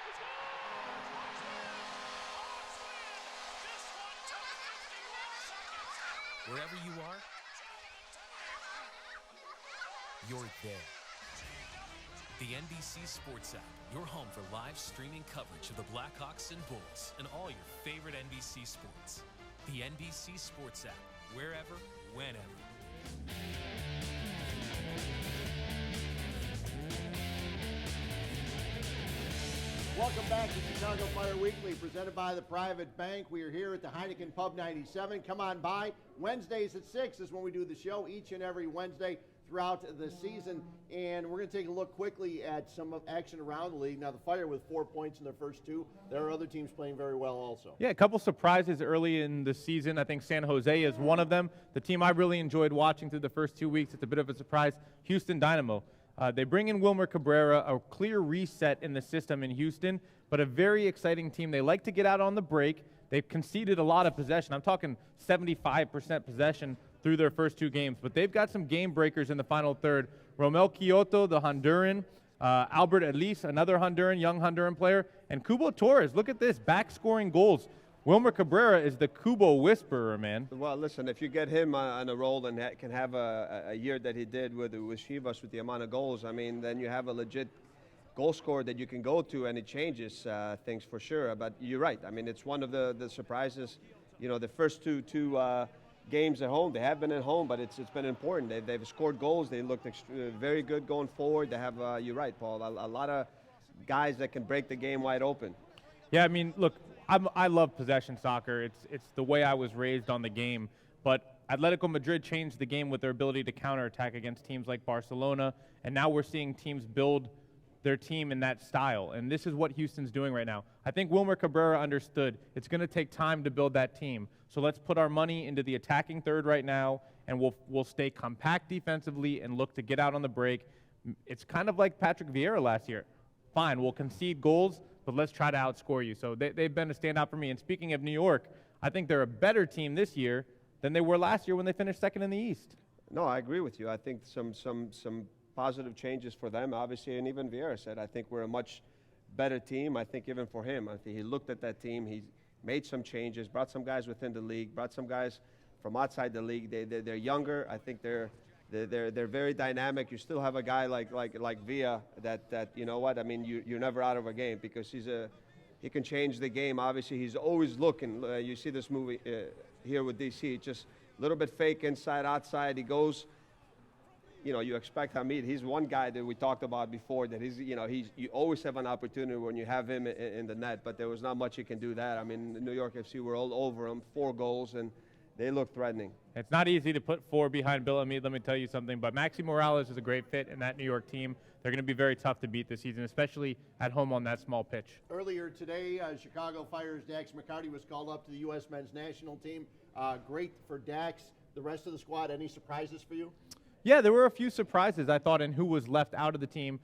He scores! Wherever you are, you're there. The NBC Sports app, your home for live streaming coverage of the Blackhawks and Bulls and all your favorite NBC sports. The NBC Sports app, wherever, whenever. Welcome back to Chicago Fire Weekly, presented by the Private Bank. We are here at the Heineken Pub 97. Come on by. Wednesdays at 6 is when we do the show, each and every Wednesday throughout the season. And we're going to take a look quickly at some of action around the league. Now, the Fire with 4 points in their first two. There are other teams playing very well also. Yeah, a couple surprises early in the season. I think San Jose is one of them. The team I really enjoyed watching through the first 2 weeks. It's a bit of a surprise. Houston Dynamo. They bring in Wilmer Cabrera, a clear reset in the system in Houston, but a very exciting team. They like to get out on the break. They've conceded a lot of possession. I'm talking 75% possession through their first two games, but they've got some game breakers in the final third. Romel Kyoto, the Honduran, Albert Elise, another young Honduran player, and Cubo Torres. Look at this, back scoring goals. Wilmer Cabrera is the Cubo whisperer, man. Well, listen, if you get him on a roll and can have a year that he did with Chivas with the amount of goals, I mean, then you have a legit goal scorer that you can go to, and it changes things for sure. But you're right. I mean, it's one of the surprises. You know, the first two games at home, they have been at home, but it's been important. They've scored goals. They looked very good going forward. They have, you're right, Paul, a lot of guys that can break the game wide open. Yeah, I mean, look, I love possession soccer. It's the way I was raised on the game. But Atletico Madrid changed the game with their ability to counterattack against teams like Barcelona, and now we're seeing teams build their team in that style. And this is what Houston's doing right now. I think Wilmer Cabrera understood it's going to take time to build that team. So let's put our money into the attacking third right now, and we'll stay compact defensively and look to get out on the break. It's kind of like Patrick Vieira last year. Fine, we'll concede goals, but let's try to outscore you. So they've been a standout for me. And speaking of New York, I think they're a better team this year than they were last year when they finished second in the East. No, I agree with you. I think some positive changes for them, obviously, and even Vieira said, I think we're a much better team. I think even for him, I think he looked at that team, he made some changes, brought some guys within the league, brought some guys from outside the league. They're younger. I think they're They're very dynamic. You still have a guy like Villa that you know what I mean. You're never out of a game because he can change the game. Obviously, he's always looking. You see this movie here with DC, just a little bit fake inside, outside. He goes. You know, you expect Hamid. He's one guy that we talked about before. That you always have an opportunity when you have him in the net. But there was not much you can do that. I mean, New York FC were all over him, 4 goals, and they look threatening. It's not easy to put 4 behind Bill Hamid, let me tell you something. But Maxi Morales is a great fit in that New York team. They're going to be very tough to beat this season, especially at home on that small pitch. Earlier today, Chicago Fire's Dax McCarty was called up to the U.S. men's national team. Great for Dax. The rest of the squad, any surprises for you? Yeah, there were a few surprises, I thought, in who was left out of the team.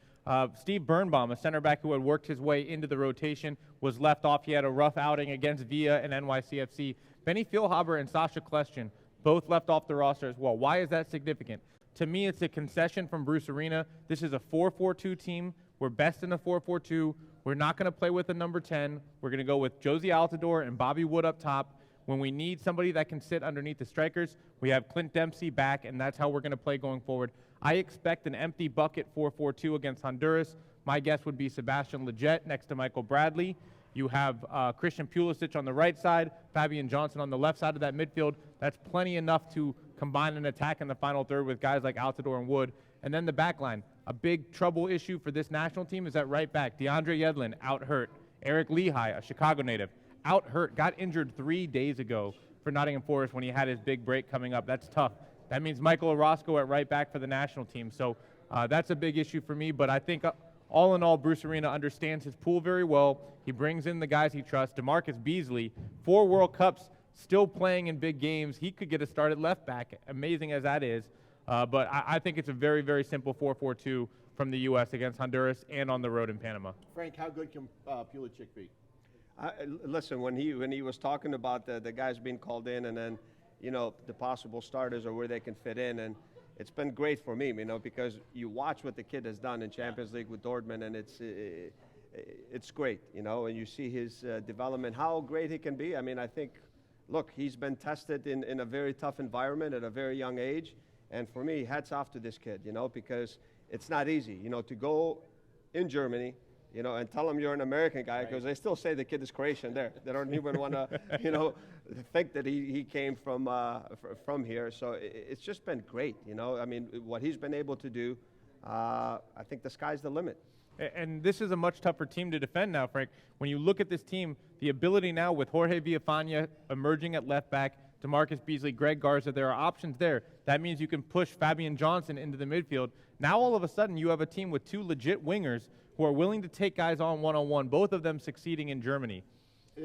Steve Birnbaum, a center back who had worked his way into the rotation, was left off. He had a rough outing against Villa and NYCFC. Benny Feilhaber and Sasha Kleshin both left off the roster as well. Why is that significant? To me, it's a concession from Bruce Arena. This is a 4-4-2 team. We're best in a 4-4-2. We're not going to play with a number 10. We're going to go with Josie Altidore and Bobby Wood up top. When we need somebody that can sit underneath the strikers, we have Clint Dempsey back, and that's how we're going to play going forward. I expect an empty bucket 4-4-2 against Honduras. My guess would be Sebastian Lletget next to Michael Bradley. You have Christian Pulisic on the right side, Fabian Johnson on the left side of that midfield. That's plenty enough to combine an attack in the final third with guys like Altidore and Wood. And then the back line. A big trouble issue for this national team is at right back. DeAndre Yedlin, out hurt. Eric Lehigh, a Chicago native, out hurt, got injured 3 days ago for Nottingham Forest when he had his big break coming up. That's tough. That means Michael Orozco at right back for the national team. So that's a big issue for me. But I think all in all, Bruce Arena understands his pool very well. He brings in the guys he trusts. DeMarcus Beasley, 4 World Cups, still playing in big games. He could get a start at left back, amazing as that is. But I think it's a very, very simple 4-4-2 from the U.S. against Honduras and on the road in Panama. Frank, how good can Pulisic be? Listen, when he was talking about the guys being called in and then, you know, the possible starters or where they can fit in, and it's been great for me, you know, because you watch what the kid has done in Champions League with Dortmund, and it's great, you know, and you see his development, how great he can be. I mean, I think, look, he's been tested in a very tough environment at a very young age, and for me, hats off to this kid, you know, because it's not easy, you know, to go in Germany, you know, and tell them you're an American guy, because they still say the kid is Croatian there. They don't even want to, you know, think that he came from here. So it's just been great, you know. I mean, what he's been able to do, I think the sky's the limit. And this is a much tougher team to defend now, Frank. When you look at this team, the ability now with Jorge Villafana emerging at left back, DeMarcus Beasley, Greg Garza, there are options there. That means you can push Fabian Johnson into the midfield. Now all of a sudden you have a team with 2 legit wingers who are willing to take guys on one-on-one, both of them succeeding in Germany.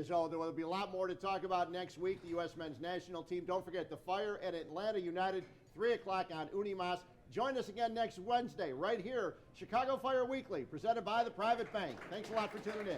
So there will be a lot more to talk about next week. The U.S. men's national team. Don't forget the Fire at Atlanta United, 3 o'clock on Unimas. Join us again next Wednesday right here, Chicago Fire Weekly, presented by the Private Bank. Thanks a lot for tuning in.